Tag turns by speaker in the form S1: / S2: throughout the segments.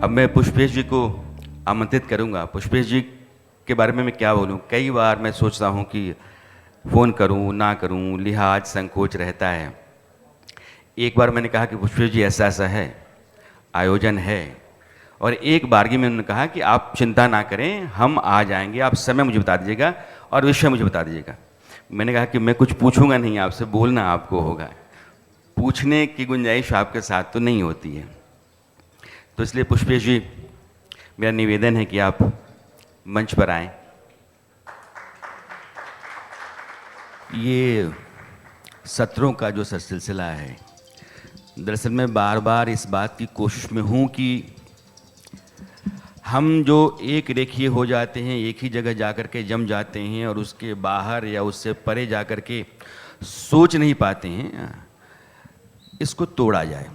S1: अब मैं पुष्पेश जी को आमंत्रित करूंगा। पुष्पेश जी के बारे में मैं क्या बोलूं, कई बार मैं सोचता हूं कि फ़ोन करूं ना करूं, लिहाज संकोच रहता है। एक बार मैंने कहा कि पुष्पेश जी ऐसा ऐसा है, आयोजन है, और एक बारगी में उन्होंने कहा कि आप चिंता ना करें, हम आ जाएंगे, आप समय मुझे बता दीजिएगा और विषय मुझे बता दीजिएगा। मैंने कहा कि मैं कुछ पूछूंगा नहीं आपसे, बोलना आपको होगा, पूछने की गुंजाइश आपके साथ तो नहीं होती है। तो इसलिए पुष्पेश जी, मेरा निवेदन है कि आप मंच पर आएं। ये सत्रों का जो सिलसिला है, दरअसल मैं बार बार इस बात की कोशिश में हूँ कि हम जो एक रेखीय हो जाते हैं, एक ही जगह जाकर के जम जाते हैं और उसके बाहर या उससे परे जाकर के सोच नहीं पाते हैं, इसको तोड़ा जाए।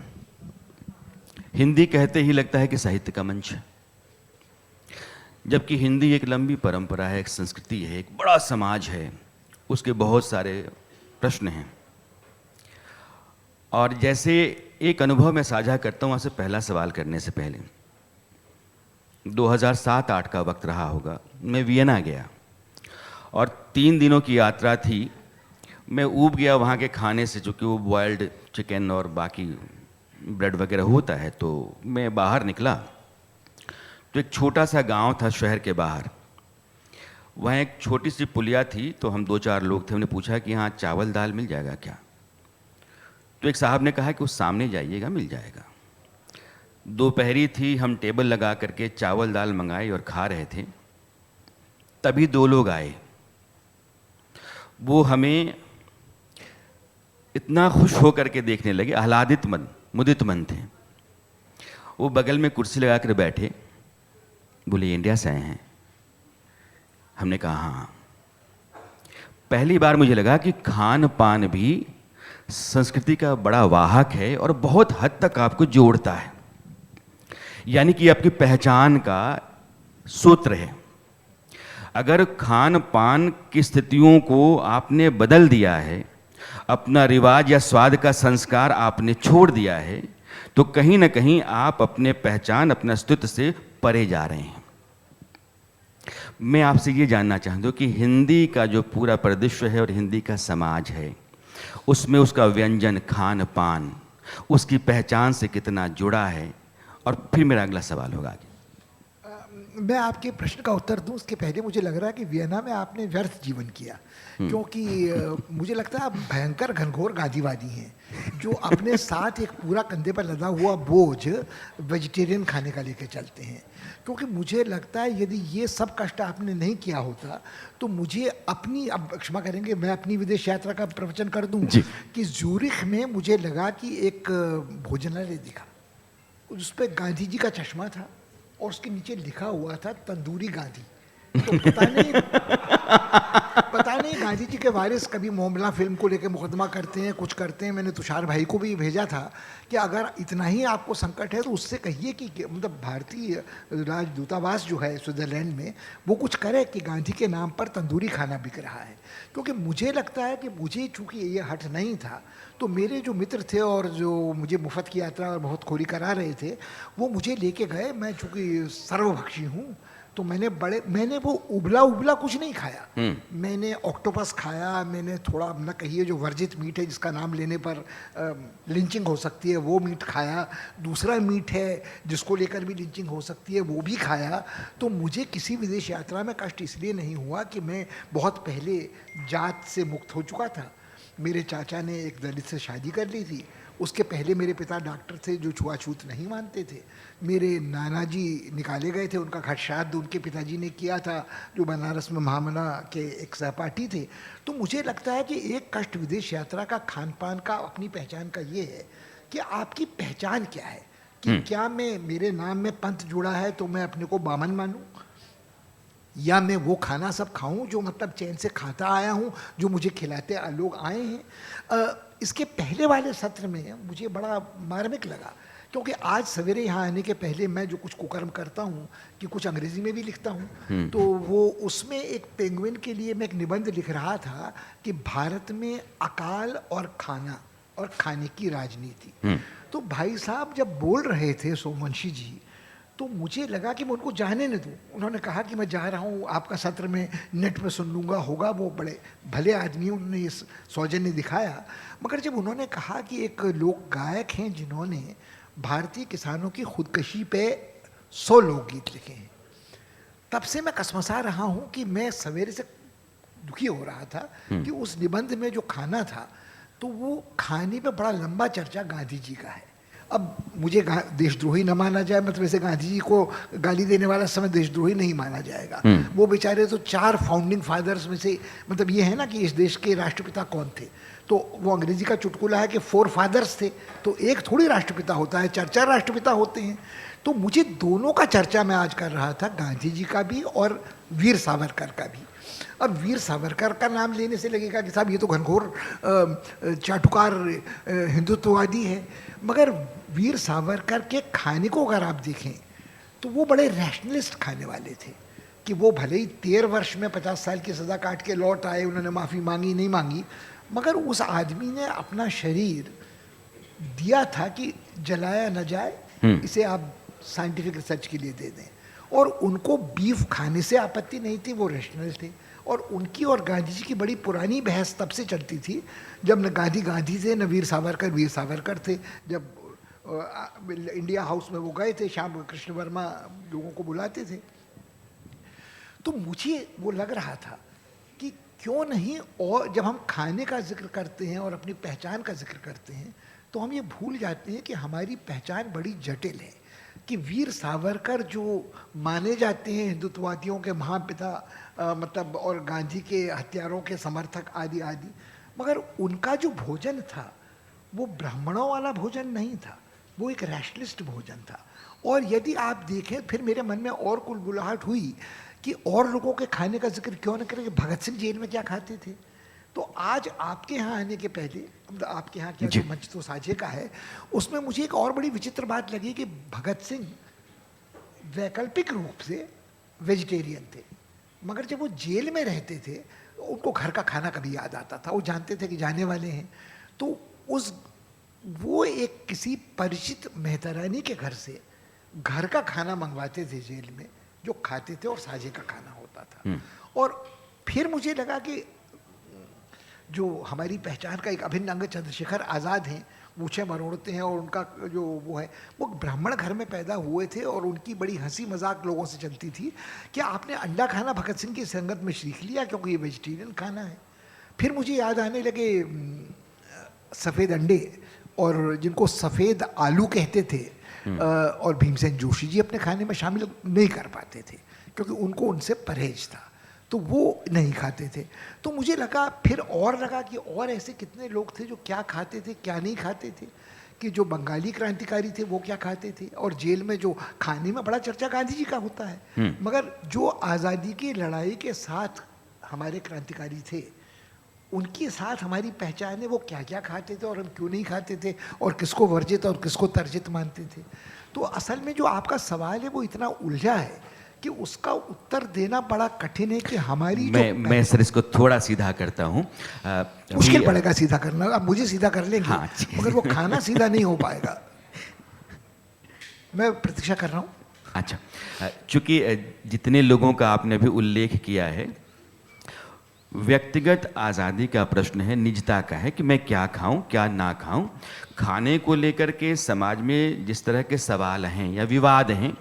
S1: हिंदी कहते ही लगता है कि साहित्य का मंच है, जबकि हिंदी एक लंबी परंपरा है, एक संस्कृति है, एक बड़ा समाज है, उसके बहुत सारे प्रश्न हैं। और जैसे एक अनुभव मैं साझा करता हूँ आपसे पहला सवाल करने से पहले, 2007-8 का वक्त रहा होगा, मैं वियना गया और 3 दिनों की यात्रा थी। मैं ऊब गया वहाँ के खाने से, चूँकि वो बॉयल्ड चिकन और बाकी ब्रेड वगैरह होता है। तो मैं बाहर निकला तो एक छोटा सा गांव था शहर के बाहर, वहाँ एक छोटी सी पुलिया थी। तो हम 2-4 लोग थे, उन्हें पूछा कि हाँ चावल दाल मिल जाएगा क्या? तो एक साहब ने कहा कि उस सामने जाइएगा, मिल जाएगा। दोपहरी थी, हम टेबल लगा करके चावल दाल मंगाए और खा रहे थे, तभी 2 लोग आए। वो हमें इतना खुश होकर के देखने लगे, आह्लादित मन, मुदित मन थे। वो बगल में कुर्सी लगा कर बैठे, बोले इंडिया से आए हैं? हमने कहा हाँ। पहली बार मुझे लगा कि खान पान भी संस्कृति का बड़ा वाहक है और बहुत हद तक आपको जोड़ता है, यानी कि आपकी पहचान का सूत्र है। अगर खान पान की स्थितियों को आपने बदल दिया है, अपना रिवाज या स्वाद का संस्कार आपने छोड़ दिया है, तो कहीं ना कहीं आप अपने पहचान, अपने अस्तित्व से परे जा रहे हैं। मैं आपसे ये जानना चाहता हूँ कि हिंदी का जो पूरा परिदृश्य है और हिंदी का समाज है, उसमें उसका व्यंजन, खान पान, उसकी पहचान से कितना जुड़ा है? और फिर मेरा अगला सवाल होगा आगे।
S2: मैं आपके प्रश्न का उत्तर दूं उसके पहले मुझे लग रहा है कि वियना में आपने व्यर्थ जीवन किया, क्योंकि मुझे लगता है आप भयंकर घनघोर गांधीवादी हैं जो अपने साथ एक पूरा कंधे पर लदा हुआ बोझ वेजिटेरियन खाने का लेकर चलते हैं। क्योंकि मुझे लगता है यदि ये सब कष्ट आपने नहीं किया होता तो मुझे अपनी, अब क्षमा करेंगे, मैं अपनी विदेश यात्रा का प्रवचन कर दूं कि ज्यूरिख में मुझे लगा कि एक भोजनालय दिखा, उस पर गांधी जी का चश्मा था और उसके नीचे लिखा हुआ था तंदूरी गांधी। तो पता नहीं गांधी जी के वारिस कभी मोहम्मला फिल्म को लेकर मुकदमा करते हैं, कुछ करते हैं। मैंने तुषार भाई को भी भेजा था कि अगर इतना ही आपको संकट है तो उससे कहिए कि मतलब भारतीय राजदूतावास जो है स्विट्जरलैंड में, वो कुछ करे कि गांधी के नाम पर तंदूरी खाना बिक रहा है। क्योंकि मुझे लगता है कि मुझे चूँकि ये हट नहीं था, तो मेरे जो मित्र थे और जो मुझे मुफ्त की यात्रा और बहुत खोरी करा रहे थे, वो मुझे लेके गए। मैं चूँकि सर्वभक्षी हूँ तो मैंने वो उबला कुछ नहीं खाया। मैंने ऑक्टोपस खाया, मैंने थोड़ा न कहिए जो वर्जित मीट है जिसका नाम लेने पर लिंचिंग हो सकती है वो मीट खाया, दूसरा मीट है जिसको लेकर भी लिंचिंग हो सकती है वो भी खाया। तो मुझे किसी विदेश यात्रा में कष्ट इसलिए नहीं हुआ कि मैं बहुत पहले जात से मुक्त हो चुका था। मेरे चाचा ने एक दलित से शादी कर ली थी, उसके पहले मेरे पिता डॉक्टर थे जो छुआछूत नहीं मानते थे। मेरे नाना जी निकाले गए थे, उनका घट श्राद्ध उनके पिताजी ने किया था जो बनारस में महामना के एक सहपाठी थे। तो मुझे लगता है कि एक कष्ट विदेश यात्रा का, खान पान का, अपनी पहचान का ये है कि आपकी पहचान क्या है, कि क्या मैं, मेरे नाम में पंथ जुड़ा है तो मैं अपने को बामन मानूं, या मैं वो खाना सब खाऊं जो मतलब चैन से खाता आया हूं, जो मुझे खिलाते लोग आए हैं। इसके पहले वाले सत्र में मुझे बड़ा मार्मिक लगा, क्योंकि आज सवेरे यहाँ आने के पहले मैं जो कुछ कुकर्म करता हूँ कि कुछ अंग्रेजी में भी लिखता हूँ, तो वो उसमें एक पेंगुइन के लिए मैं एक निबंध लिख रहा था कि भारत में अकाल और खाना और खाने की राजनीति। तो भाई साहब जब बोल रहे थे सोमवंशी जी, तो मुझे लगा कि मैं उनको जाने न दूँ। उन्होंने कहा कि मैं जा रहा हूँ, आपका सत्र में नेट पे सुन लूँगा, होगा। वो बड़े भले आदमी, उन्होंने इस सौजन्य दिखाया। मगर जब उन्होंने कहा कि एक लोक गायक हैं जिन्होंने भारतीय किसानों की खुदकशी पे 100 लोकगीत लिखे हैं, तब से मैं कसमसा रहा हूँ कि मैं सवेरे से दुखी हो रहा था कि उस निबंध में जो खाना था, तो वो खाने पे बड़ा लंबा चर्चा गांधी जी का है। अब मुझे देशद्रोही न माना जाए, मतलब वैसे गांधी जी को गाली देने वाला समय देशद्रोही नहीं माना जाएगा। वो बेचारे तो 4 फाउंडिंग फादर्स में से, मतलब ये है ना कि इस देश के राष्ट्रपिता कौन थे, तो वो अंग्रेजी का चुटकुला है कि 4 फादर्स थे, तो एक थोड़ी राष्ट्रपिता होता है, 4 राष्ट्रपिता होते हैं। तो मुझे दोनों का चर्चा मैं आज कर रहा था, गांधी जी का भी और वीर सावरकर का भी। अब वीर सावरकर का नाम लेने से लगेगा कि साहब ये तो घनघोर चाटुकार हिंदुत्ववादी है, मगर वीर सावरकर के खाने को अगर आप देखें तो वो बड़े रैशनलिस्ट खाने वाले थे कि वो भले ही 13 वर्ष में 50 साल की सज़ा काट के लौट आए, उन्होंने माफ़ी मांगी नहीं मांगी, मगर उस आदमी ने अपना शरीर दिया था कि जलाया न जाए, इसे आप साइंटिफिक रिसर्च के लिए दे दें। और उनको बीफ खाने से आपत्ति नहीं थी, वो रैशनल थे। और उनकी और गांधी जी की बड़ी पुरानी बहस तब से चलती थी जब न गांधी गांधी थे न वीर सावरकर थे। जब इंडिया हाउस में वो गए थे, श्याम कृष्ण वर्मा लोगों को बुलाते थे, तो मुझे वो लग रहा था कि क्यों नहीं, और जब हम खाने का जिक्र करते हैं और अपनी पहचान का जिक्र करते हैं तो हम ये भूल जाते हैं कि हमारी पहचान बड़ी जटिल है। कि वीर सावरकर जो माने जाते हैं हिंदुत्ववादियों के महापिता, मतलब और गांधी के हत्यारों के समर्थक आदि आदि, मगर उनका जो भोजन था वो ब्राह्मणों वाला भोजन नहीं था, वो एक रैशनलिस्ट भोजन था। और यदि आप देखें, फिर मेरे मन में और कुलबुलाहट हुई कि और लोगों के खाने का जिक्र क्यों न करें कि भगत सिंह जेल में क्या खाते थे। तो आज आपके यहाँ आने के पहले, मतलब आपके यहाँ क्या जो मंच तो साझे का है, उसमें मुझे एक और बड़ी विचित्र बात लगी कि भगत सिंह वैकल्पिक रूप से वेजिटेरियन थे, मगर जब वो जेल में रहते थे उनको घर का खाना कभी याद आता था, वो जानते थे कि जाने वाले हैं, तो वो एक किसी परिचित मेहतरानी के घर से घर का खाना मंगवाते थे जेल में, जो खाते थे और साझे का खाना होता था। और फिर मुझे लगा कि जो हमारी पहचान का एक अभिन्न अंग चंद्रशेखर आज़ाद हैं, मूछें मरोड़ते हैं, और उनका जो वो है, वो ब्राह्मण घर में पैदा हुए थे और उनकी बड़ी हंसी मजाक लोगों से चलती थी कि आपने अंडा खाना भगत सिंह की संगत में सीख लिया क्योंकि ये वेजिटेरियन खाना है। फिर मुझे याद आने लगे सफ़ेद अंडे, और जिनको सफ़ेद आलू कहते थे, और भीमसेन जोशी जी अपने खाने में शामिल नहीं कर पाते थे क्योंकि उनको उनसे परहेज था, तो वो नहीं खाते थे। तो मुझे लगा, फिर और लगा कि और ऐसे कितने लोग थे जो क्या खाते थे क्या नहीं खाते थे, कि जो बंगाली क्रांतिकारी थे वो क्या खाते थे, और जेल में जो खाने में बड़ा चर्चा गांधी जी का होता है, मगर जो आज़ादी की लड़ाई के साथ हमारे क्रांतिकारी थे उनके साथ हमारी पहचान है, वो क्या क्या खाते थे और हम क्यों नहीं खाते थे, और किसको वर्जित और किसको तर्जित मानते थे। तो असल में जो आपका सवाल है वो इतना उलझा है कि उसका उत्तर देना बड़ा कठिन है कि हमारी
S1: मैं सर इसको थोड़ा सीधा करता हूँ।
S2: मुश्किल पड़ेगा सीधा करना, आप मुझे सीधा कर लेंगे, हाँ, मगर वो खाना सीधा नहीं हो पाएगा। मैं प्रतीक्षा कर रहा हूँ।
S1: अच्छा, चूंकि जितने लोगों का आपने भी उल्लेख किया है, व्यक्तिगत आज़ादी का प्रश्न है, निजता का है कि मैं क्या खाऊं क्या ना खाऊं। खाने को लेकर के समाज में जिस तरह के सवाल हैं या विवाद हैं,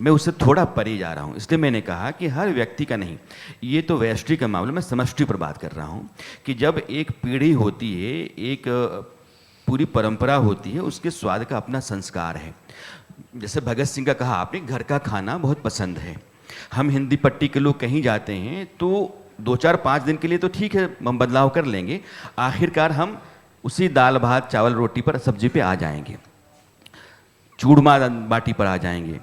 S1: मैं उससे थोड़ा परे जा रहा हूँ। इसलिए मैंने कहा कि हर व्यक्ति का नहीं, ये तो वैश्विक का मामला, मैं समष्टि पर बात कर रहा हूँ कि जब एक पीढ़ी होती है, एक पूरी परंपरा होती है, उसके स्वाद का अपना संस्कार है। जैसे भगत सिंह का कहा आपने, घर का खाना बहुत पसंद है। हम हिंदी पट्टी के लोग कहीं जाते हैं तो 2-4-5 दिन के लिए तो ठीक है, हम बदलाव कर लेंगे, आखिरकार हम उसी दाल भात चावल रोटी पर सब्जी पे आ जाएंगे, चूरमा बाटी पर आ जाएंगे।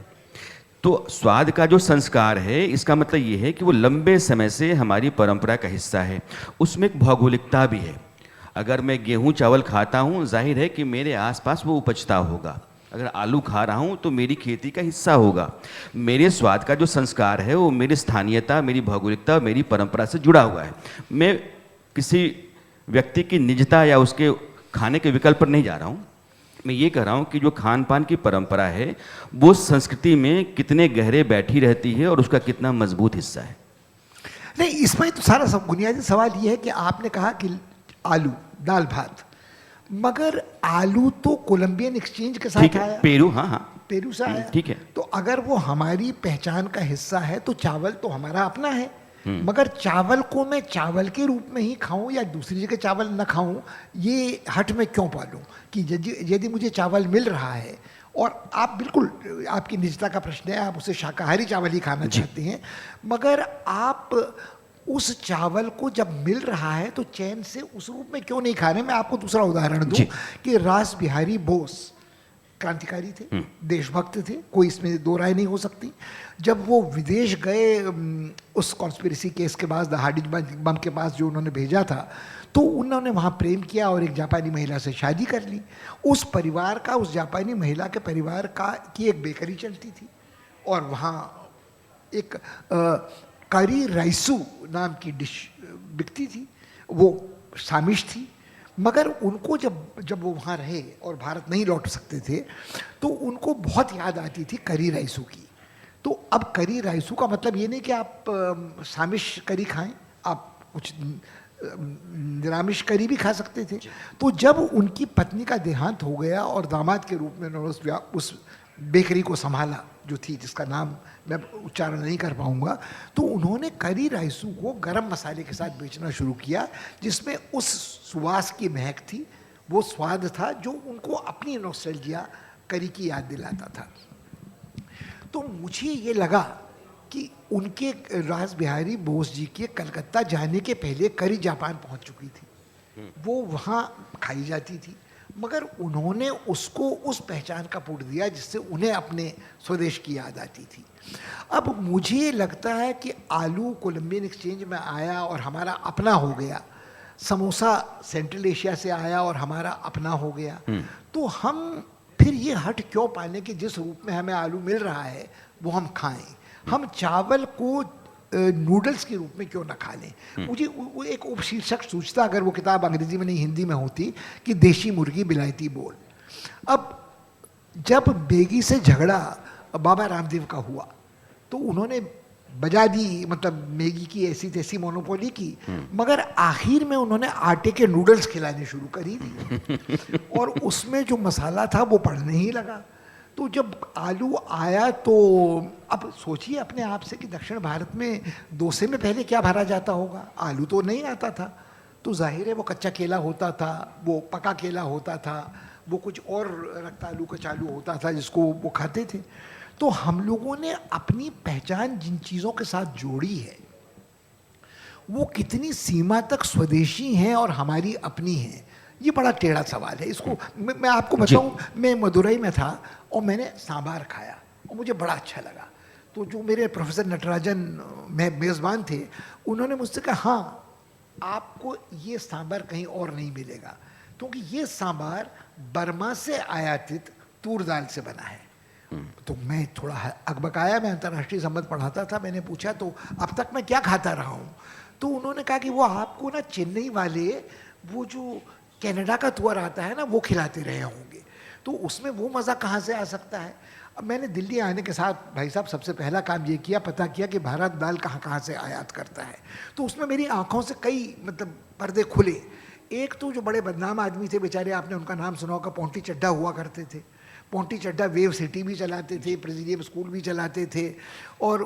S1: तो स्वाद का जो संस्कार है, इसका मतलब ये है कि वो लंबे समय से हमारी परंपरा का हिस्सा है। उसमें एक भौगोलिकता भी है। अगर मैं गेहूं चावल खाता हूँ, जाहिर है कि मेरे आसपास वो उपजता होगा। अगर आलू खा रहा हूँ तो मेरी खेती का हिस्सा होगा। मेरे स्वाद का जो संस्कार है वो मेरी स्थानीयता, मेरी भौगोलिकता, मेरी परंपरा से जुड़ा हुआ है। मैं किसी व्यक्ति की निजता या उसके खाने के विकल्प पर नहीं जा रहा हूँ। मैं ये कह रहा हूँ कि जो खान पान की परंपरा है वो संस्कृति में कितने गहरे बैठी रहती है और उसका कितना मजबूत हिस्सा है।
S2: नहीं, इसमें तो सारा सब बुनियादी सवाल ये है कि आपने कहा कि आलू दाल भात, मगर आलू तो कोलंबियन एक्सचेंज के साथ
S1: ठीक है,
S2: आया,
S1: पेरू, हाँ हाँ
S2: पेरू से आया।
S1: ठीक है।
S2: तो अगर वो हमारी पहचान का हिस्सा है तो चावल तो हमारा अपना है, मगर चावल को मैं चावल के रूप में ही खाऊं या दूसरी जगह चावल न खाऊं, ये हट में क्यों पालूं? कि यदि मुझे चावल मिल रहा है, और आप बिल्कुल, आपकी निजता का प्रश्न है, आप उसे शाकाहारी चावल ही खाना चाहते हैं, मगर आप उस चावल को जब मिल रहा है तो चैन से उस रूप में क्यों नहीं खा रहे? मैं आपको दूसरा उदाहरण दूं कि रास बिहारी बोस क्रांतिकारी थे, देशभक्त थे, कोई इसमें दो राय नहीं हो सकती। जब वो विदेश गए उस कॉन्स्पिरेसी केस के बाद, हार्डिंज बम के पास जो उन्होंने भेजा था, तो उन्होंने वहाँ प्रेम किया और एक जापानी महिला से शादी कर ली। उस परिवार का, उस जापानी महिला के परिवार की एक बेकरी चलती थी, और वहाँ एक करी राइसू नाम की डिश बिकती थी, वो सामिश थी। मगर उनको जब वो वहाँ रहे और भारत नहीं लौट सकते थे, तो उनको बहुत याद आती थी करी राइसू की। तो अब करी राइसू का मतलब ये नहीं कि आप सामिश करी खाएं, आप कुछ निरामिष करी भी खा सकते थे। तो जब उनकी पत्नी का देहांत हो गया और दामाद के रूप में उन्होंने उस बेकरी को संभाला, जो थी, जिसका नाम मैं उच्चारण नहीं कर पाऊंगा, तो उन्होंने करी राइसू को गरम मसाले के साथ बेचना शुरू किया, जिसमें उस सुवास की महक थी, वो स्वाद था जो उनको अपनी नॉस्टैल्जिया करी की याद दिलाता था। तो मुझे ये लगा कि उनके रास बिहारी बोस जी के कलकत्ता जाने के पहले करी जापान पहुंच चुकी थी, वो वहाँ खाई जाती थी, मगर उन्होंने उसको उस पहचान का पुट दिया जिससे उन्हें अपने स्वदेश की याद आती थी। अब मुझे लगता है कि आलू कोलंबियन एक्सचेंज में आया और हमारा अपना हो गया, समोसा सेंट्रल एशिया से आया और हमारा अपना हो गया, तो हम फिर ये हट क्यों पालें कि जिस रूप में हमें आलू मिल रहा है वो हम खाएं? हम चावल को नूडल्स के रूप में क्यों ना खा लें? मुझे वो एक उपशीर्षक सूचता, अगर वो किताब अंग्रेजी में नहीं हिंदी में होती, कि देशी मुर्गी बिलायती बोल। अब जब बेगी से झगड़ा बाबा रामदेव का हुआ, तो उन्होंने बजा दी, मतलब मैगी की ऐसी तैसी मोनोपोली की, मगर आखिर में उन्होंने आटे के नूडल्स खिलाने शुरू करी दी और उसमें जो मसाला था वो पड़ने ही लगा। तो जब आलू आया, तो अब सोचिए अपने आप से कि दक्षिण भारत में डोसे में पहले क्या भरा जाता होगा? आलू तो नहीं आता था, तो जाहिर है वो कच्चा केला होता था, वो पका केला होता था, वो कुछ और रक्तालू का चालू होता था जिसको वो खाते थे। तो हम लोगों ने अपनी पहचान जिन चीज़ों के साथ जोड़ी है वो कितनी सीमा तक स्वदेशी हैं और हमारी अपनी हैं, ये बड़ा टेढ़ा सवाल है। इसको मैं आपको बताऊं, मैं मदुरई में था और मैंने सांबार खाया और मुझे बड़ा अच्छा लगा। तो जो मेरे प्रोफेसर नटराजन में मेज़बान थे, उन्होंने मुझसे कहा, हाँ आपको ये सांबार कहीं और नहीं मिलेगा, क्योंकि ये सांबार बर्मा से आयातित तूर दाल से बना है। तो मैं थोड़ा अकबकाया, मैं अंतर्राष्ट्रीय संबंध पढ़ाता था, मैंने पूछा तो अब तक मैं क्या खाता रहा हूँ? तो उन्होंने कहा कि वो आपको ना चेन्नई वाले वो जो कनाडा का तुअर आता है ना, वो खिलाते रहे होंगे, तो उसमें वो मज़ा कहाँ से आ सकता है? अब मैंने दिल्ली आने के साथ भाई साहब सबसे पहला काम ये किया, पता किया कि भारत दाल कहाँ कहाँ से आयात करता है। तो उसमें मेरी आंखों से कई मतलब पर्दे खुले। एक तो जो बड़े बदनाम आदमी थे बेचारे, आपने उनका नाम सुना होगा, पोंटी चड्ढा हुआ करते थे। पोंटी चड्ढा वेव सिटी भी चलाते थे, प्रेसिडियम स्कूल भी चलाते थे, और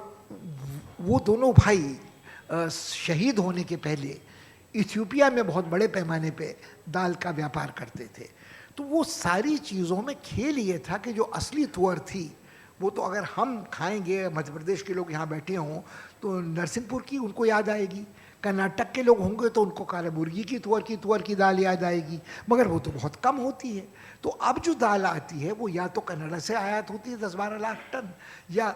S2: वो दोनों भाई शहीद होने के पहले इथियोपिया में बहुत बड़े पैमाने पे दाल का व्यापार करते थे। तो वो सारी चीज़ों में खेल ये था कि जो असली तुअर थी वो तो अगर हम खाएंगे, मध्य प्रदेश के लोग यहाँ बैठे हों तो नरसिंहपुर की उनको याद आएगी, कर्नाटक के लोग होंगे तो उनको कालाबुर्गी की तुअर की दाल याद आएगी, मगर वो तो बहुत कम होती है। तो अब जो दाल आती है वो या तो कनाडा से आयात होती है 10-12 लाख टन, या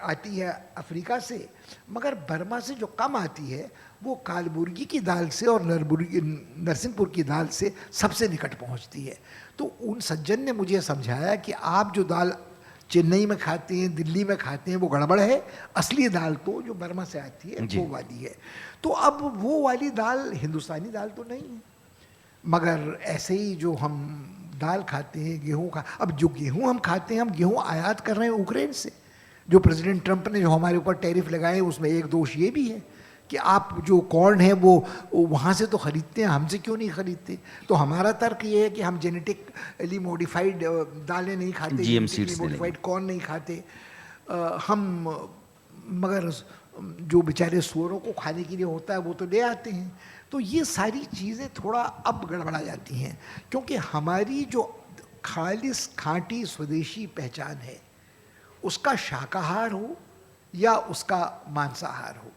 S2: आती है अफ्रीका से, मगर बर्मा से जो कम आती है वो कालबुर्गी की दाल से और नरसिंहपुर की दाल से सबसे निकट पहुंचती है। तो उन सज्जन ने मुझे समझाया कि आप जो दाल चेन्नई में खाते हैं, दिल्ली में खाते हैं, वो गड़बड़ है, असली दाल तो जो बर्मा से आती है वो वाली है। तो अब वो वाली दाल हिंदुस्तानी दाल तो नहीं है, मगर ऐसे ही जो हम दाल खाते हैं, गेहूँ अब जो गेहूँ हम खाते हैं, हम गेहूँ आयात कर रहे हैं यूक्रेन से। जो प्रेसिडेंट ट्रंप ने जो हमारे ऊपर टैरिफ लगाए, उसमें एक दोष ये भी है कि आप जो कॉर्न है वो वहाँ से तो खरीदते हैं, हमसे क्यों नहीं खरीदते। तो हमारा तर्क ये है कि हम जेनेटिकली मॉडिफाइड दालें नहीं खाते,
S1: GM
S2: genetically
S1: seeds
S2: modified corn नहीं खाते। हम मगर जो बेचारे सुअरों को खाने के लिए होता है वो तो ले आते हैं। तो ये सारी चीज़ें थोड़ा अब गड़बड़ा जाती हैं, क्योंकि हमारी जो खालिस खाँटी स्वदेशी पहचान है, उसका शाकाहार हो या उसका मांसाहार हो,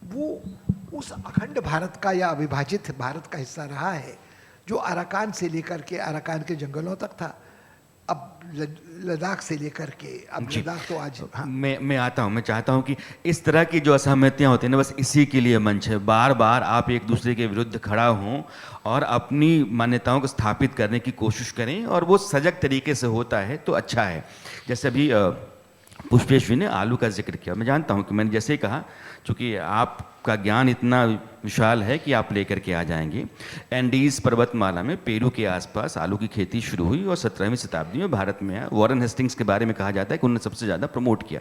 S2: वो उस अखंड भारत का या अविभाजित भारत का हिस्सा रहा है, जो अराकान से लेकर के अराकान के जंगलों तक था, अब लद्दाख से लेकर के अब
S1: जी।
S2: लद्दाख तो आज हाँ।
S1: मैं आता हूँ, मैं चाहता हूँ कि इस तरह की जो असहमतियाँ होती हैं ना, बस इसी के लिए मंच है। बार बार आप एक दूसरे के विरुद्ध खड़ा हों और अपनी मान्यताओं को स्थापित करने की कोशिश करें, और वो सजग तरीके से होता है तो अच्छा है। जैसे अभी पुष्पेश जी ने आलू का जिक्र किया, मैं जानता हूँ कि मैंने जैसे ही कहा, चूँकि आपका ज्ञान इतना विशाल है कि आप लेकर के आ जाएंगे। एंडीज पर्वतमाला में पेरू के आसपास आलू की खेती शुरू हुई और 17वीं शताब्दी में भारत में आया। वॉरेन हेस्टिंग्स के बारे में कहा जाता है कि उन्होंने सबसे ज़्यादा प्रमोट किया।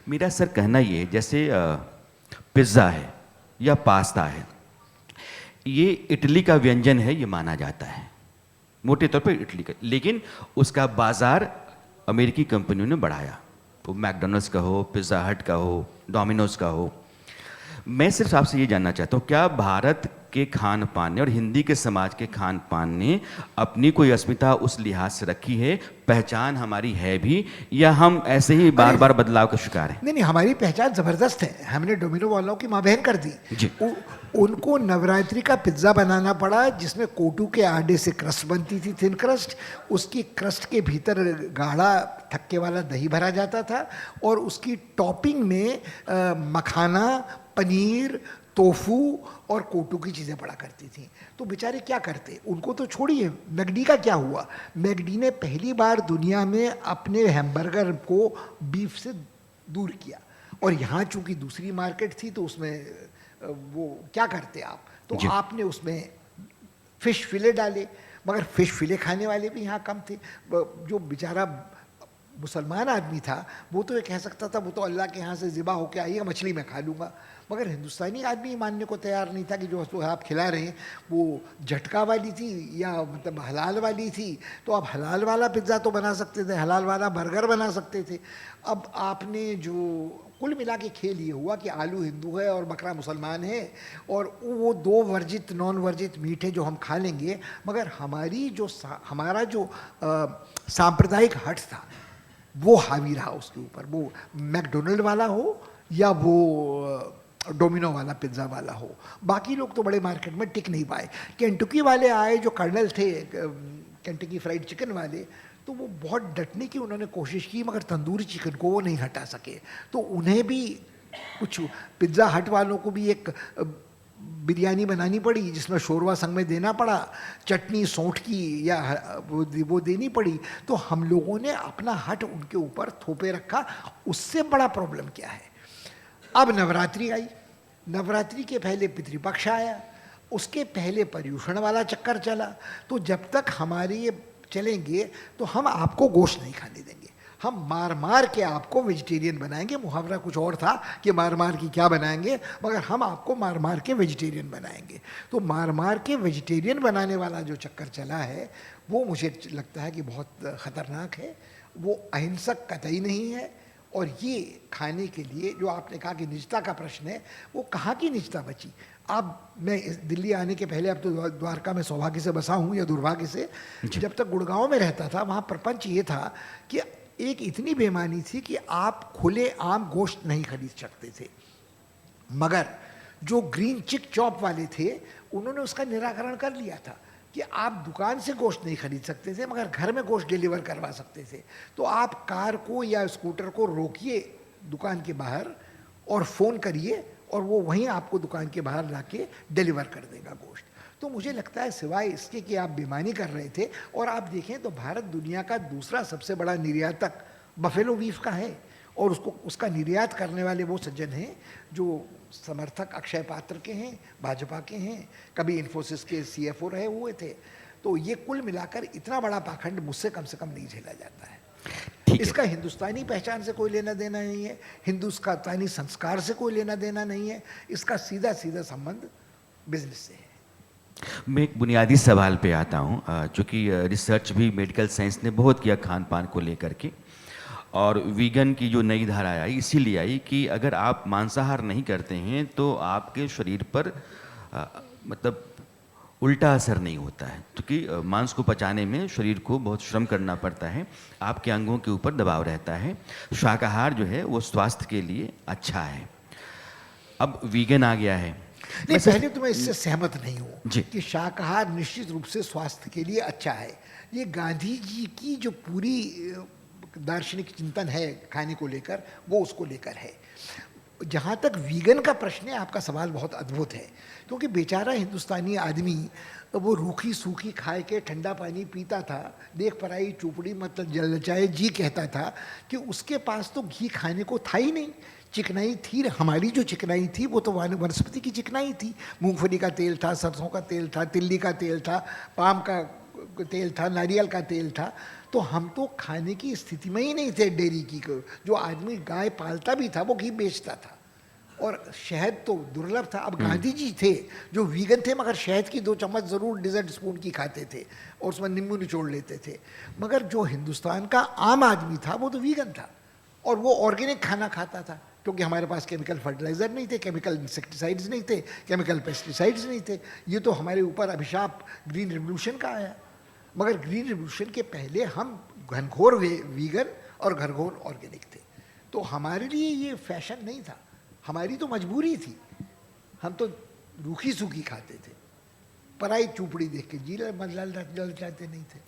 S1: मेरा सर कहना ये है, जैसे पिज़्ज़ा है या पास्ता है, ये इटली का व्यंजन है, ये माना जाता है मोटे तौर पर इटली का, लेकिन उसका बाज़ार अमेरिकी कंपनियों ने बढ़ाया। तो मैकडोनल्ड्स का हो, पिज़्ज़ा हट का हो, डोमिनोज का हो। मैं सिर्फ आपसे ये जानना चाहता हूँ, क्या भारत के खान पान ने और हिंदी के समाज के खान पान ने अपनी कोई अस्मिता उस लिहाज से रखी है, पहचान हमारी है भी, या हम ऐसे ही बार बार बदलाव का शिकार हैं?
S2: नहीं, हमारी पहचान ज़बरदस्त है। हमने डोमिनो वालों की माँ बहन कर दी
S1: जी।
S2: उनको नवरात्रि का पिज्ज़ा बनाना पड़ा, जिसमें कोटू के आटे से क्रस्ट बनती थी, थिन क्रस्ट। उसकी क्रस्ट के भीतर गाढ़ा थक्के वाला दही भरा जाता था, और उसकी टॉपिंग में मखाना, पनीर, टोफू और कोटू की चीज़ें पड़ा करती थी। तो बेचारे क्या करते, उनको तो छोड़िए। मैकडी का क्या हुआ? मैकडी ने पहली बार दुनिया में अपने हैमबर्गर को बीफ से दूर किया, और यहाँ चूंकि दूसरी मार्केट थी तो उसमें वो क्या करते आप, तो आपने उसमें फिश फिले डाले, मगर फिश फिले खाने वाले भी यहाँ कम थे। जो बेचारा मुसलमान आदमी था वो तो ये कह सकता था, वो तो अल्लाह के यहाँ से ज़िबा होके आइएगा, मछली मैं खा लूँगा। मगर हिंदुस्तानी आदमी मानने को तैयार नहीं था कि जो वस्तु आप खिला रहे हैं वो झटका वाली थी या मतलब हलाल वाली थी। तो आप हलाल वाला पिज़्ज़ा तो बना सकते थे, हलाल वाला बर्गर बना सकते थे। अब आपने जो कुल मिला के खेल ये हुआ कि आलू हिंदू है और बकरा मुसलमान है, और वो दो वर्जित नॉन वर्जित मीट है जो हम खा लेंगे। मगर हमारा जो सांप्रदायिक हट था वो हावी रहा उसके ऊपर, वो मैकडोनल्ड वाला हो या वो डोमिनो वाला पिज़्ज़ा वाला हो। बाकी लोग तो बड़े मार्केट में टिक नहीं पाए। केंटुकी वाले आए जो कर्नल थे, केंटुकी फ्राइड चिकन वाले, तो वो बहुत डटने की उन्होंने कोशिश की, मगर तंदूरी चिकन को वो नहीं हटा सके। तो उन्हें भी कुछ पिज़्ज़ा हट वालों को भी एक बिरयानी बनानी पड़ी, जिसमें शोरवा संग में देना पड़ा, चटनी सौंठ की या वो देनी पड़ी। तो हम लोगों ने अपना हट उनके ऊपर थोपे रखा। उससे बड़ा प्रॉब्लम क्या है, अब नवरात्रि आई, नवरात्रि के पहले पितृपक्ष आया, उसके पहले पर्यूषण वाला चक्कर चला। तो जब तक हमारे ये चलेंगे तो हम आपको गोश्त नहीं खाने देंगे, हम मार मार के आपको वेजिटेरियन बनाएंगे। मुहावरा कुछ और था कि मार मार की क्या बनाएंगे, मगर हम आपको मार मार के वेजिटेरियन बनाएंगे। तो मार मार के वेजिटेरियन बनाने वाला जो चक्कर चला है वो मुझे लगता है कि बहुत ख़तरनाक है, वो अहिंसक कतई नहीं है। और ये खाने के लिए जो आपने कहा कि निजता का प्रश्न है, वो कहाँ की निजता बची। अब मैं दिल्ली आने के पहले, अब तो द्वारका में सौभाग्य से बसा हूँ या दुर्भाग्य से, जब तक गुड़गांव में रहता था वहाँ प्रपंच ये था कि एक इतनी बेईमानी थी कि आप खुले आम गोश्त नहीं खरीद सकते थे। मगर जो ग्रीन चिक चॉप वाले थे उन्होंने उसका निराकरण कर लिया था कि आप दुकान से गोश्त नहीं खरीद सकते थे, मगर घर में गोश्त डिलीवर करवा सकते थे। तो आप कार को या स्कूटर को रोकिए दुकान के बाहर और फ़ोन करिए, और वो वहीं आपको दुकान के बाहर लाके डिलीवर कर देगा गोश्त। तो मुझे लगता है सिवाय इसके कि आप बेईमानी कर रहे थे, और आप देखें तो भारत दुनिया का दूसरा सबसे बड़ा निर्यातक बफेलो बीफ का है, और उसका निर्यात करने वाले वो सज्जन हैं जो समर्थक अक्षय पात्र के हैं, भाजपा के हैं, कभी इन्फोसिस के CFO रहे हुए थे। तो ये कुल मिलाकर इतना बड़ा पाखंड मुझसे कम से कम नहीं झेला जाता है।
S1: ठीक है।
S2: इसका हिंदुस्तानी पहचान से कोई लेना देना नहीं है, हिंदुस्तानी संस्कार से कोई लेना देना नहीं है, इसका सीधा सीधा संबंध बिजनेस से है।
S1: मैं एक बुनियादी सवाल पे आता हूँ, चूँकि रिसर्च भी मेडिकल साइंस ने बहुत किया खान पान को लेकर के, और वीगन की जो नई धारा आई इसीलिए आई कि अगर आप मांसाहार नहीं करते हैं तो आपके शरीर पर मतलब उल्टा असर नहीं होता है, क्योंकि मांस को पचाने में शरीर को बहुत श्रम करना पड़ता है, आपके अंगों के ऊपर दबाव रहता है। शाकाहार जो है वो स्वास्थ्य के लिए अच्छा है। अब वीगन आ गया है।
S2: नहीं, पहले तो मैं इससे सहमत नहीं हूँ
S1: जी।
S2: कि शाकाहार निश्चित रूप से स्वास्थ्य के लिए अच्छा है। ये गांधी जी की जो पूरी दार्शनिक चिंतन है खाने को लेकर, वो उसको लेकर है। जहाँ तक वीगन का प्रश्न है, आपका सवाल बहुत अद्भुत है, क्योंकि बेचारा हिंदुस्तानी आदमी वो रूखी सूखी खाए के ठंडा पानी पीता था, देख पराई चुपड़ी मतलब जल चाहे जी कहता था कि उसके पास तो घी खाने को था ही नहीं। चिकनाई थी, हमारी जो चिकनाई थी वो तो वनस्पति की चिकनाई थी। मूंगफली का तेल था, सरसों का तेल था, तिल्ली का तेल था, पाम का तेल था, नारियल का तेल था। तो हम तो खाने की स्थिति में ही नहीं थे डेयरी की। जो आदमी गाय पालता भी था वो घी बेचता था, और शहद तो दुर्लभ था। अब गांधी जी थे जो वीगन थे, मगर शहद की 2 चम्मच ज़रूर डिजर्ट स्पून की खाते थे और उसमें नींबू निचोड़ लेते थे। मगर जो हिंदुस्तान का आम आदमी था वो तो वीगन था, और वो ऑर्गेनिक खाना खाता था, क्योंकि हमारे पास केमिकल फर्टिलाइज़र नहीं थे, केमिकल इंसेक्टिसाइड्स नहीं थे, केमिकल पेस्टिसाइड्स नहीं थे। ये तो हमारे ऊपर अभिशाप ग्रीन रिवोल्यूशन का आया। मगर ग्रीन रिवोल्यूशन के पहले हम घनघोर वीगन और घनघोर ऑर्गेनिक थे। तो हमारे लिए ये फैशन नहीं था, हमारी तो मजबूरी थी। हम तो रूखी सूखी खाते थे, पराई चूपड़ी देख के जी लल जाते नहीं थे।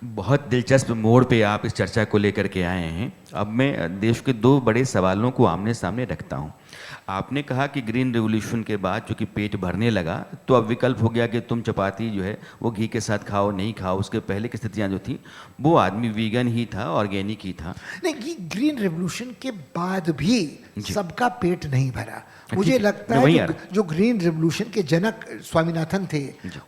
S1: बहुत दिलचस्प मोड़ पे आप इस चर्चा को लेकर के आए हैं। अब मैं देश के 2 बड़े सवालों को आमने सामने रखता हूं। आपने कहा कि ग्रीन रिवॉल्यूशन के बाद चूँकि पेट भरने लगा तो अब विकल्प हो गया कि तुम चपाती जो है वो घी के साथ खाओ, नहीं खाओ। उसके पहले की स्थितियाँ जो थी वो आदमी वीगन ही था, ऑर्गेनिक ही था।
S2: नहीं, ग्रीन रिवॉल्यूशन के बाद भी सबका पेट नहीं भरा। मुझे
S1: ठीक है,
S2: लगता
S1: मैं वहीं
S2: है
S1: आ
S2: जो ग्रीन रिवॉल्यूशन के जनक स्वामीनाथन थे,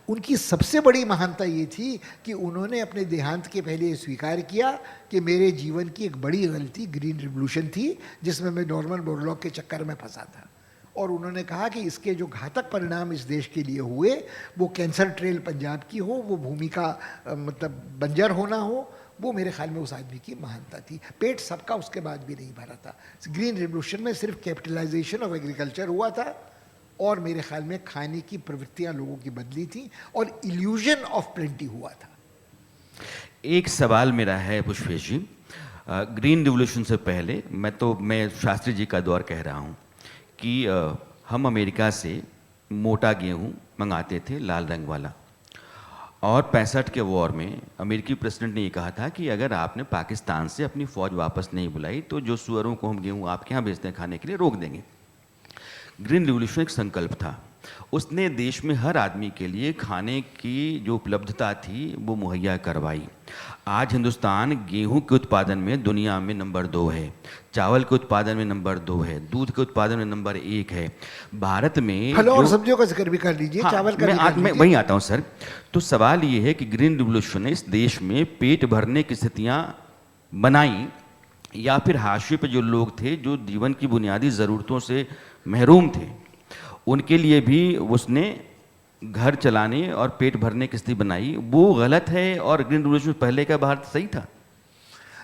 S2: उनकी सबसे बड़ी महानता ये थी कि उन्होंने अपने देहांत के पहले ये स्वीकार किया कि मेरे जीवन की एक बड़ी गलती ग्रीन रिवॉल्यूशन थी, जिसमें मैं नॉर्मन बोरलॉग के चक्कर में फंसा था। और उन्होंने कहा कि इसके जो घातक परिणाम इस देश के लिए हुए, वो कैंसर ट्रेल पंजाब की हो, वो भूमि का मतलब बंजर होना हो, वो मेरे ख्याल में उस आदमी की महानता थी। पेट सबका उसके बाद भी नहीं भरा था। ग्रीन रिवॉल्यूशन में सिर्फ कैपिटलाइजेशन ऑफ एग्रीकल्चर हुआ था, और मेरे ख्याल में खाने की प्रवृत्तियां लोगों की बदली थी, और इल्यूजन ऑफ प्लेंटी हुआ था।
S1: एक सवाल मेरा है पुष्पेश जी, ग्रीन रिवॉल्यूशन से पहले मैं शास्त्री जी का दौर कह रहा हूँ कि हम अमेरिका से मोटा गेहूँ मंगाते थे, लाल रंग वाला, और 65 के वॉर में अमेरिकी प्रेसिडेंट ने ये कहा था कि अगर आपने पाकिस्तान से अपनी फ़ौज वापस नहीं बुलाई तो जो सुअरों को हम गेहूँ आपके यहाँ भेजते हैं खाने के लिए रोक देंगे। ग्रीन रिवॉल्यूशन एक संकल्प था, उसने देश में हर आदमी के लिए खाने की जो उपलब्धता थी वो मुहैया करवाई। आज हिंदुस्तान गेहूं के उत्पादन में दुनिया में नंबर 2 है, चावल के उत्पादन में नंबर 2 है, दूध के उत्पादन में नंबर 1 है। भारत में
S2: फलों और सब्जियों का जिक्र भी कर लीजिए,
S1: हाँ,
S2: चावल का
S1: मैं वहीं आता हूं सर। तो सवाल ये है कि ग्रीन रिवॉल्यूशन ने इस देश में पेट भरने की स्थितियां बनाई, या फिर हाशिए पे जो लोग थे जो जीवन की बुनियादी ज़रूरतों से महरूम थे, उनके लिए भी उसने घर चलाने और पेट भरने की स्थिति बनाई, वो गलत है और ग्रीन रिवॉल्यूशन पहले का भारत सही था?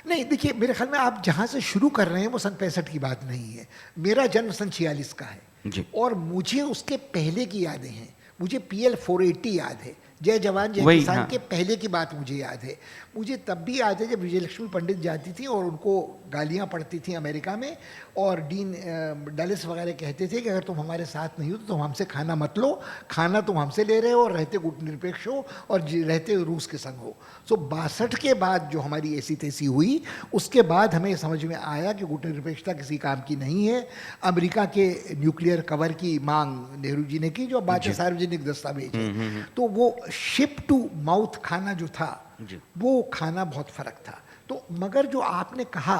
S2: नहीं, देखिए, मेरे ख्याल में आप जहाँ से शुरू कर रहे हैं वो सन 65 की बात नहीं है। मेरा जन्म सन 46 का है
S1: जी।
S2: और मुझे उसके पहले की यादें हैं। मुझे PL 480 याद है, जय जवान जय किसान
S1: हाँ।
S2: के पहले की बात मुझे याद है। मुझे तब भी याद है जब विजयलक्ष्मी पंडित जाती थी और उनको गालियाँ पड़ती थी अमेरिका में, और डीन डलिस वगैरह कहते थे कि अगर तुम हमारे साथ नहीं हो तो तुम हमसे खाना मत लो, खाना तुम हमसे ले रहे हो और रहते गुटनिरपेक्ष हो और रहते रूस के संग हो। सो 62 के बाद जो हमारी ऐसी तैसी हुई, उसके बाद हमें समझ में आया कि गुटनिरपेक्षता किसी काम की नहीं है। अमेरिका के न्यूक्लियर कवर की मांग नेहरू जी ने की, जो बात है सार्वजनिक दस्तावेज है। तो वो शिप टू माउथ खाना जो था, वो खाना बहुत फर्क था। तो मगर जो आपने कहा,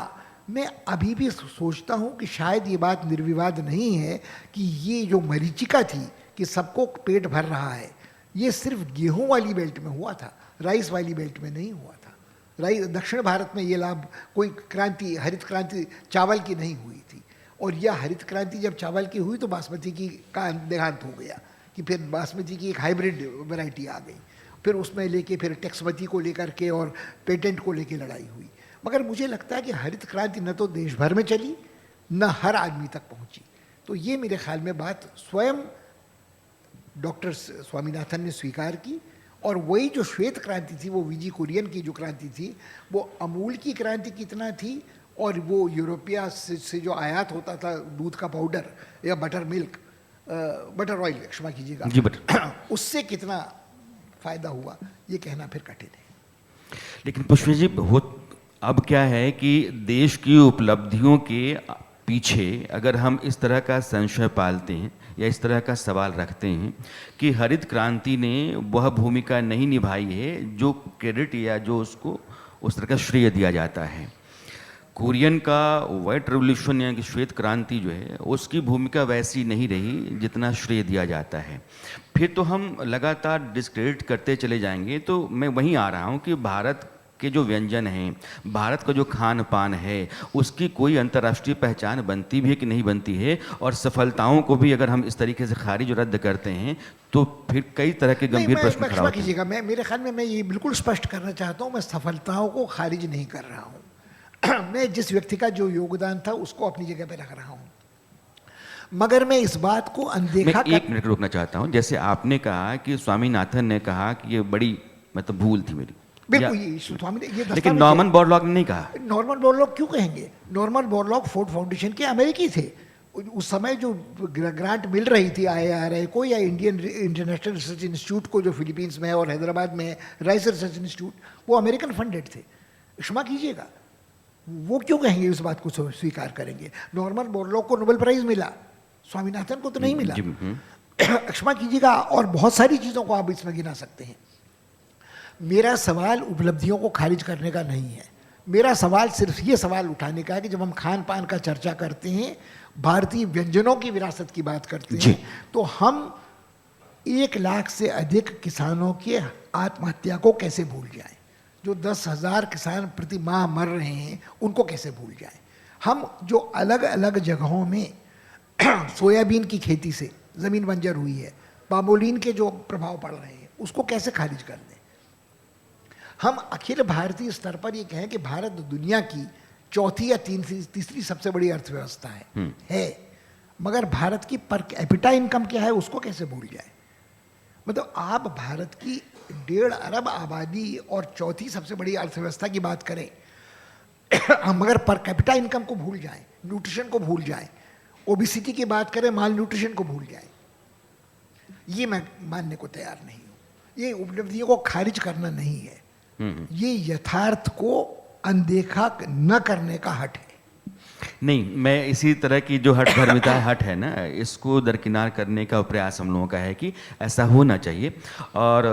S2: मैं अभी भी सोचता हूँ कि शायद ये बात निर्विवाद नहीं है कि ये जो मरीचिका थी कि सबको पेट भर रहा है, ये सिर्फ गेहूं वाली बेल्ट में हुआ था, राइस वाली बेल्ट में नहीं हुआ था। राइस दक्षिण भारत में ये लाभ, कोई क्रांति, हरित क्रांति चावल की नहीं हुई थी। और यह हरित क्रांति जब चावल की हुई तो बासमती की का देहांत हो गया, कि फिर बासमती की एक हाइब्रिड वैरायटी आ गई, फिर उसमें लेके फिर टेक्समती को लेकर के और पेटेंट को लेके लड़ाई हुई। मगर मुझे लगता है कि हरित क्रांति न तो देश भर में चली, न हर आदमी तक पहुंची। तो ये मेरे ख्याल में बात स्वयं डॉक्टर स्वामीनाथन ने स्वीकार की। और वही जो श्वेत क्रांति थी, वो वीजी कुरियन की जो क्रांति थी, वो अमूल की क्रांति कितना थी, और वो यूरोपिया से जो आयात होता था दूध का पाउडर या बटर मिल्क, बटर ऑयल क्षमा कीजिएगा
S1: जी, बटर
S2: उससे कितना फायदा हुआ, ये कहना फिर कठिन है।
S1: लेकिन पुष्पा जी, अब क्या है कि देश की उपलब्धियों के पीछे अगर हम इस तरह का संशय पालते हैं या इस तरह का सवाल रखते हैं कि हरित क्रांति ने वह भूमिका नहीं निभाई है जो क्रेडिट या जो उसको उस तरह का श्रेय दिया जाता है। कोरियन का व्हाइट रेवोल्यूशन यानी कि श्वेत क्रांति जो है, उसकी भूमिका वैसी नहीं रही जितना श्रेय दिया जाता है। फिर तो हम लगातार डिस्क्रेडिट करते चले जाएंगे। तो मैं वहीं आ रहा हूँ कि भारत के जो व्यंजन हैं, भारत का जो खान पान है, उसकी कोई अंतर्राष्ट्रीय पहचान बनती भी है कि नहीं बनती है। और सफलताओं को भी अगर हम इस तरीके से खारिज रद्द करते हैं तो फिर कई तरह के गंभीर प्रश्न खड़ा होते
S2: कीजिएगा, मैं मेरे ख्याल में मैं ये बिल्कुल स्पष्ट करना चाहता हूँ, मैं सफलताओं को खारिज नहीं कर रहा हूँ। मैं जिस व्यक्ति का जो योगदान था उसको अपनी जगह पे रख रहा हूँ, मगर मैं इस बात को अनदेखा
S1: मैं एक मिनट रोकना चाहता हूँ। जैसे आपने कहा कि स्वामीनाथन ने कहा कि ये बड़ी मतलब भूल थी मेरी,
S2: बिल्कुल ये स्वामी ने ये,
S1: लेकिन नॉर्मन बोरलॉग ने नहीं कहा।
S2: नॉर्मन बोरलॉग क्यों कहेंगे? नॉर्मन बोरलॉग फोर्ड फाउंडेशन के अमेरिकी थे। उस समय जो ग्रांट मिल रही थी IIRA को या इंडियन इंटरनेशनल रिसर्च इंस्टीट्यूट को, जो फिलीपींस में है और हैदराबाद में है राइस रिसर्च इंस्टीट्यूट, वो अमेरिकन फंडेड थे। क्षमा कीजिएगा, वो क्यों कहेंगे इस बात को स्वीकार करेंगे? नॉर्मन बोरलॉग को नोबेल प्राइज मिला, स्वामीनाथन को तो नहीं मिला। क्षमा कीजिएगा, और बहुत सारी चीज़ों को आप इसमें गिना सकते हैं। मेरा सवाल उपलब्धियों को खारिज करने का नहीं है। मेरा सवाल सिर्फ ये सवाल उठाने का है कि जब हम खान पान का चर्चा करते हैं, भारतीय व्यंजनों की विरासत की बात करते हैं, तो हम 1 लाख से अधिक किसानों की आत्महत्या को कैसे भूल जाएं? जो 10,000 किसान प्रति माह मर रहे हैं, उनको कैसे भूल जाएं? हम जो अलग अलग जगहों में सोयाबीन की खेती से ज़मीन बंजर हुई है, पामोलिन के जो प्रभाव पड़ रहे हैं, उसको कैसे खारिज कर दें? हम अखिल भारतीय स्तर पर ये कहें कि भारत दुनिया की चौथी या तीसरी सबसे बड़ी अर्थव्यवस्था है, मगर भारत की पर कैपिटा इनकम क्या है उसको कैसे भूल जाए? मतलब आप भारत की 1.5 अरब आबादी और चौथी सबसे बड़ी अर्थव्यवस्था की बात करें, मगर पर कैपिटा इनकम को भूल जाएं, न्यूट्रिशन को भूल जाएं, ओबेसिटी की बात करें, माल न्यूट्रिशन को भूल जाएं, ये मैं मानने को तैयार नहीं हूँ। ये उपलब्धियों को खारिज करना नहीं है, ये यथार्थ को अनदेखा न करने का हट है।
S1: नहीं, मैं इसी तरह की जो हट धर्मिता हट है ना, इसको दरकिनार करने का प्रयास हम लोगों का है कि ऐसा होना चाहिए। और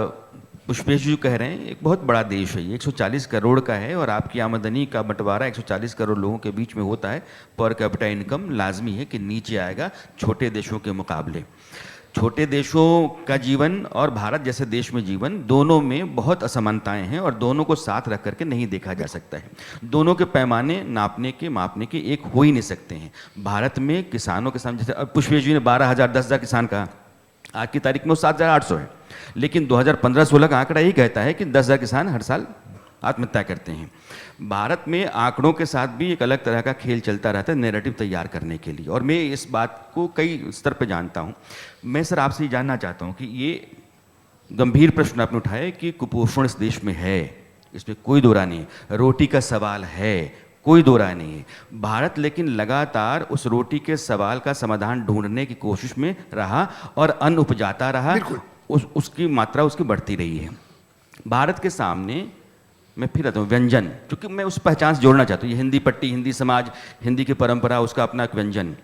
S1: पुष्पेश जी कह रहे हैं एक बहुत बड़ा देश है, ये 140 करोड़ का है और आपकी आमदनी का बंटवारा 140 करोड़ लोगों के बीच में होता है। पर कैपिटा इनकम लाजमी है कि नीचे आएगा छोटे देशों के मुकाबले। छोटे देशों का जीवन और भारत जैसे देश में जीवन, दोनों में बहुत असमानताएं हैं और दोनों को साथ रख करके नहीं देखा जा सकता है। दोनों के पैमाने नापने के मापने के एक हो ही नहीं सकते हैं। भारत में किसानों के सामने, जैसे अब पुष्पेश जी ने 12,000 10,000 किसान कहा, आज की तारीख में वो 7,800 है, लेकिन 2015-16 का आंकड़ा यही कहता है कि 10,000 किसान हर साल आत्महत्या करते हैं। भारत में आंकड़ों के साथ भी एक अलग तरह का खेल चलता रहता है नैरेटिव तैयार करने के लिए, और मैं इस बात को कई स्तर पर जानता हूं। मैं सर आपसे ये जानना चाहता हूं कि ये गंभीर प्रश्न आपने उठाया कि कुपोषण इस देश में है, इसमें कोई दो राय नहीं है, रोटी का सवाल है, कोई दो राय नहीं है। भारत लेकिन लगातार उस रोटी के सवाल का समाधान ढूंढने की कोशिश में रहा और अन्न उपजाता रहा, उसकी मात्रा उसकी बढ़ती रही है। भारत के सामने मैं फिर आता हूँ व्यंजन, क्योंकि मैं उस पहचान से जोड़ना चाहता हूँ, ये हिंदी पट्टी, हिंदी समाज, हिंदी की परंपरा, उसका अपना एक व्यंजन,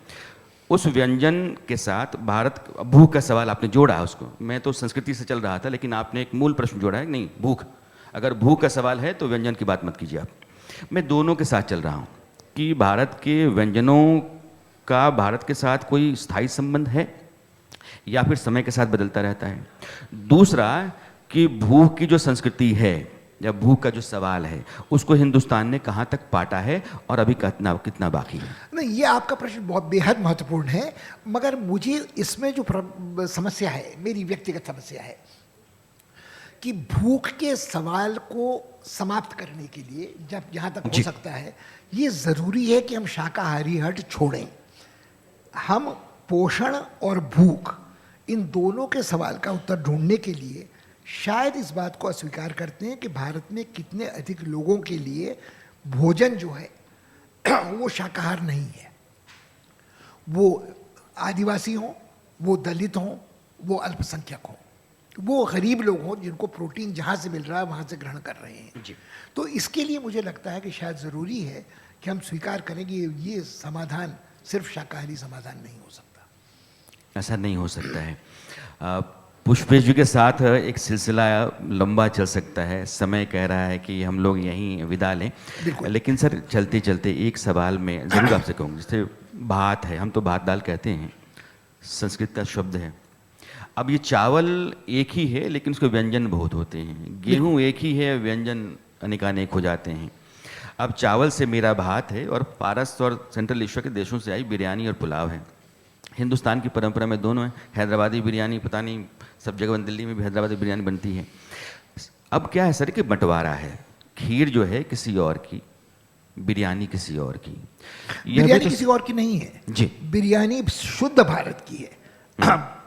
S1: उस व्यंजन के साथ भारत भूख का सवाल आपने जोड़ा है उसको। मैं तो संस्कृति से चल रहा था, लेकिन आपने एक मूल प्रश्न जोड़ा है, नहीं भूख, अगर भूख का सवाल है तो व्यंजन की बात मत कीजिए आप। मैं दोनों के साथ चल रहा हूँ कि भारत के व्यंजनों का भारत के साथ कोई स्थायी संबंध है या फिर समय के साथ बदलता रहता है। दूसरा कि भूख की जो संस्कृति है या भूख का जो सवाल है उसको हिंदुस्तान ने कहाँ तक पाटा है और अभी कितना कितना बाकी है।
S2: नहीं, ये आपका प्रश्न बहुत बेहद महत्वपूर्ण है, मगर मुझे इसमें जो समस्या है, मेरी व्यक्तिगत समस्या है कि भूख के सवाल को समाप्त करने के लिए जब जहाँ तक हो सकता है ये ज़रूरी है कि हम शाकाहारी हट छोड़ें। हम पोषण और भूख इन दोनों के सवाल का उत्तर ढूंढने के लिए शायद इस बात को अस्वीकार करते हैं कि भारत में कितने अधिक लोगों के लिए भोजन जो है वो शाकाहार नहीं है। वो आदिवासी हों, वो दलित हों, वो अल्पसंख्यक हों, वो गरीब लोग हों जिनको प्रोटीन जहाँ से मिल रहा है वहाँ से ग्रहण कर रहे हैं
S1: जी।
S2: तो इसके लिए मुझे लगता है कि शायद ज़रूरी है कि हम स्वीकार करें कि ये समाधान सिर्फ शाकाहारी समाधान नहीं हो सकता।
S1: ऐसा नहीं हो सकता है। पुष्पेश जी के साथ एक सिलसिला लंबा चल सकता है, समय कह रहा है कि हम लोग यहीं विदा लें, लेकिन सर चलते चलते एक सवाल में ज़रूर आपसे कहूँगा। जैसे भात है, हम तो भात दाल कहते हैं, संस्कृत का शब्द है। अब ये चावल एक ही है लेकिन उसके व्यंजन बहुत होते हैं, गेहूँ एक ही है, व्यंजन अनेकानेक हो जाते हैं। अब चावल से मेरा भात है और पारस और सेंट्रल एशिया के देशों से आई बिरयानी और पुलाव है। हिंदुस्तान की परंपरा में दोनों है। हैदराबादी बिरयानी पता नहीं सब जगह, दिल्ली में भी हैदराबादी बिरयानी बनती है। अब क्या है सर कि बंटवारा है, खीर जो है किसी और की, बिरयानी किसी और की।
S2: बिरयानी किसी और की नहीं है
S1: जी,
S2: बिरयानी शुद्ध भारत की है।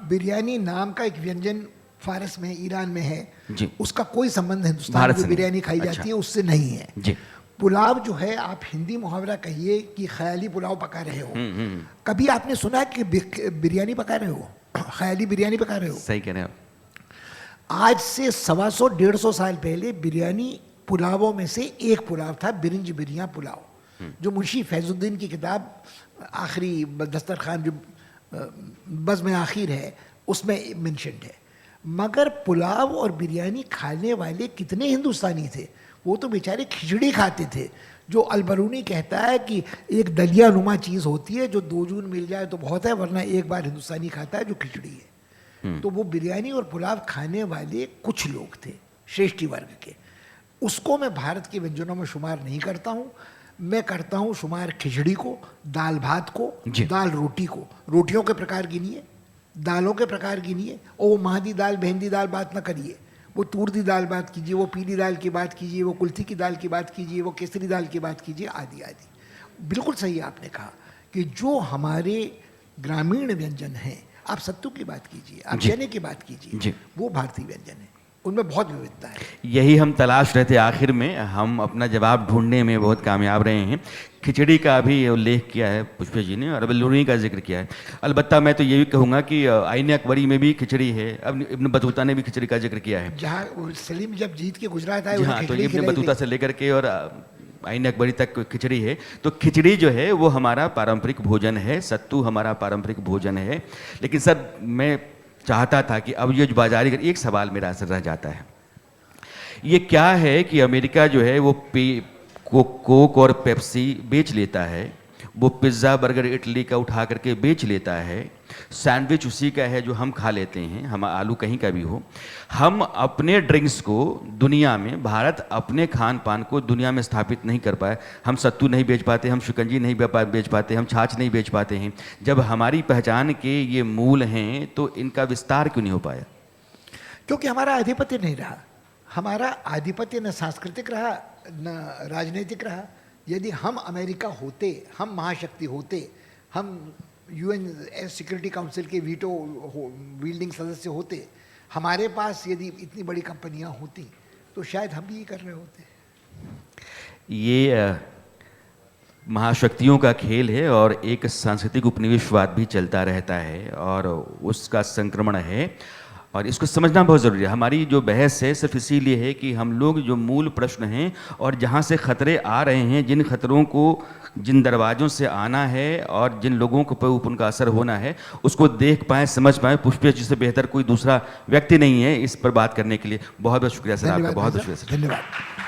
S2: बिरयानी नाम का एक व्यंजन फारस में, ईरान में है
S1: जी,
S2: उसका कोई संबंध हिंदुस्तान में बिरयानी खाई जाती है उससे नहीं है
S1: जी।
S2: पुलाव जो है, आप हिंदी मुहावरा कहिए कि ख्याली पुलाव पका रहे हो। कभी आपने सुना कि बिरयानी पका रहे हो, ख्याली बिरयानी पका रहे हो?
S1: सही कह रहे हैं आप।
S2: आज से 125-150 साल पहले बिरयानी पुलावों में से एक पुलाव था, बिरिंज बिरिया पुलाव, जो मुंशी फैजुद्दीन की किताब आखिरी दस्तरखान जो बज़्म आखिर है उसमें मेंशन्ड है। मगर पुलाव और बिरयानी खाने वाले कितने हिंदुस्तानी थे? वो तो बेचारे खिचड़ी खाते थे, जो अलबरूनी कहता है कि एक दलिया नुमा चीज़ होती है जो 2 जून मिल जाए तो बहुत है, वरना एक बार हिंदुस्तानी खाता है जो खिचड़ी है। तो वो बिरयानी और पुलाव खाने वाले कुछ लोग थे श्रेष्ठी वर्ग के, उसको मैं भारत के व्यंजनों में शुमार नहीं करता हूँ। मैं करता हूँ शुमार खिचड़ी को, दाल भात को, दाल रोटी को। रोटियों के प्रकार गिनिए, दालों के प्रकार गिनिए, और वो महदी दाल बहंदी दाल बात ना करिए, वो तूर दी दाल बात कीजिए, वो पीली दाल की बात कीजिए, वो कुल्थी की दाल की बात कीजिए, वो केसरी दाल की बात कीजिए, आदि आदि। बिल्कुल सही आपने कहा कि जो हमारे ग्रामीण व्यंजन हैं, आप सत्तू की बात कीजिए, आप चने की बात कीजिए, वो भारतीय व्यंजन है, उनमें बहुत विविधता है।
S1: यही हम तलाश रहे थे, आखिर में हम अपना जवाब ढूंढने में बहुत कामयाब रहे हैं। खिचड़ी का भी उल्लेख किया है पुष्पेश जी ने और लूनी का जिक्र किया है। अलबत्ता मैं तो ये भी कहूँगा कि आईने अकबरी में भी खिचड़ी है, अब इब्न बतूता ने भी खिचड़ी का जिक्र किया है।
S2: जहाँ सलीम जब जीत के गुजरात आए,
S1: हाँ, तो इब्न बतूता से लेकर के और आईने अकबरी तक खिचड़ी है। तो खिचड़ी जो है वो हमारा पारंपरिक भोजन है, सत्तू हमारा पारंपरिक भोजन है। लेकिन सर मैं चाहता था कि अब ये जो बाजारी, एक सवाल मेरा असर रह जाता है, ये क्या है कि अमेरिका जो है वो कोक और पेप्सी बेच लेता है, वो पिज़्ज़ा बर्गर इटली का उठा करके बेच लेता है, सैंडविच उसी का है जो हम खा लेते हैं, हम आलू कहीं का भी हो। हम अपने ड्रिंक्स को दुनिया में, भारत अपने खान पान को दुनिया में स्थापित नहीं कर पाए। हम सत्तू नहीं बेच पाते, हम शिकंजी नहीं बेच पाते, हम छाछ नहीं बेच पाते हैं। जब हमारी पहचान के ये मूल हैं तो इनका विस्तार क्यों नहीं हो पाया?
S2: क्योंकि हमारा आधिपत्य नहीं रहा। हमारा आधिपत्य न सांस्कृतिक रहा न राजनीतिक रहा। यदि हम अमेरिका होते, हम महाशक्ति होते, हम यूएन सिक्योरिटी काउंसिल के वीटो विल्डिंग सदस्य होते, हमारे पास यदि इतनी बड़ी कंपनियां होती तो शायद हम भी ये कर रहे होते।
S1: ये महाशक्तियों का खेल है और एक सांस्कृतिक उपनिवेशवाद भी चलता रहता है और उसका संक्रमण है और इसको समझना बहुत ज़रूरी है। हमारी जो बहस है सिर्फ इसीलिए है कि हम लोग जो मूल प्रश्न हैं और जहाँ से ख़तरे आ रहे हैं, जिन खतरों को, जिन दरवाज़ों से आना है और जिन लोगों को पर उनका असर होना है, उसको देख पाएँ, समझ पाएँ। पुष्पेश जी से बेहतर कोई दूसरा व्यक्ति नहीं है इस पर बात करने के लिए। बहुत बहुत शुक्रिया सर आपका, बहुत बहुत शुक्रिया सर।
S2: धन्यवाद।